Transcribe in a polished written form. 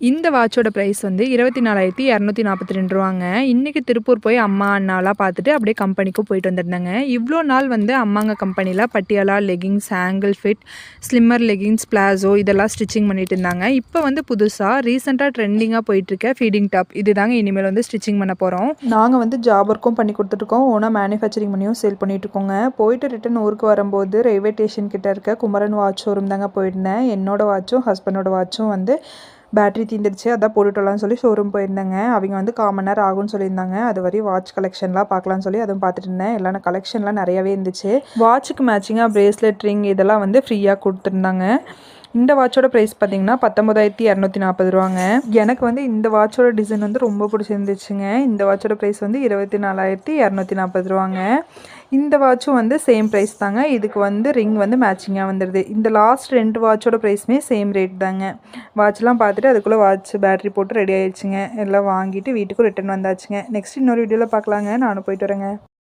இந்த வாட்சோட ப்ரைஸ் வந்து 24,242 ரூபாங்க. இன்றைக்கி திருப்பூர் போய் அம்மா அண்ணாலாம் பார்த்துட்டு அப்படியே கம்பெனிக்கும் போயிட்டு வந்துருந்தேங்க. இவ்வளோ நாள் வந்து அம்மாங்க கம்பெனியில் Patiala leggings, ankle fit, slimmer leggings, palazzo இதெல்லாம் ஸ்டிச்சிங் பண்ணிட்டு இருந்தாங்க. இப்போ வந்து புதுசாக ரீசெண்டாக ட்ரெண்டிங்காக போயிட்டுருக்க ஃபீடிங் டாப் இது தாங்க இனிமேல் வந்து ஸ்டிச்சிங் பண்ண போகிறோம். நாங்கள் வந்து ஜாப் ஒர்க்கும் பண்ணி கொடுத்துட்ருக்கோம், ஓனாக மேனுஃபேக்சரிங் பண்ணியும் சேல் பண்ணிகிட்ருக்கோங்க. போயிட்டு ரிட்டன் ஊருக்கு வரும்போது ரயில்வே ஸ்டேஷன் கிட்ட இருக்க குமரன் வாட்ச் ஷோரூம் தாங்க போயிருந்தேன். என்னோட வாட்சும் ஹஸ்பண்டோட வாட்சும் வந்து பேட்டரி தீந்துருச்சு, அதான் போட்டுட்டலாம்னு சொல்லி ஷோரூம் போயிருந்தேங்க. அவங்க வந்து 1/4 மணி நேரம் ஆகும்னு சொல்லியிருந்தாங்க. அது வரையும் வாட்ச் கலெக்ஷன்லாம் பார்க்கலான்னு சொல்லி அதுவும் பார்த்துட்டு இருந்தேன். எல்லாம் கலெக்ஷன்லாம் நிறையவே இருந்துச்சு. வாட்சுக்கு மேட்சிங்காக பிரேஸ்லெட், ரிங் இதெல்லாம் வந்து ஃப்ரீயாக கொடுத்துருந்தாங்க. இந்த வாட்சோட ப்ரைஸ் பார்த்தீங்கன்னா 19,240 ரூபாங்க. எனக்கு வந்து இந்த வாட்சோட டிசைன் வந்து ரொம்ப பிடிச்சிருந்துச்சுங்க. இந்த வாட்சோட ப்ரைஸ் வந்து 24,240 ரூபாங்க. இந்த வாட்சும் வந்து சேம் ப்ரைஸ் தாங்க. இதுக்கு வந்து ரிங் வந்து மேட்சிங்காக வந்துடுது. இந்த லாஸ்ட் 2 வாட்சோட ப்ரைஸுமே சேம் ரேட் தாங்க. வாட்ச்லாம் பார்த்துட்டு அதுக்குள்ளே வாட்ச் பேட்டரி போட்டு ரெடி ஆயிடுச்சுங்க. எல்லாம் வாங்கிட்டு வீட்டுக்கும் ரிட்டன் வந்தாச்சுங்க. நெக்ஸ்ட் இன்னொரு வீடியோவில் பார்க்கலாங்க. நானும் போயிட்டு வரேங்க.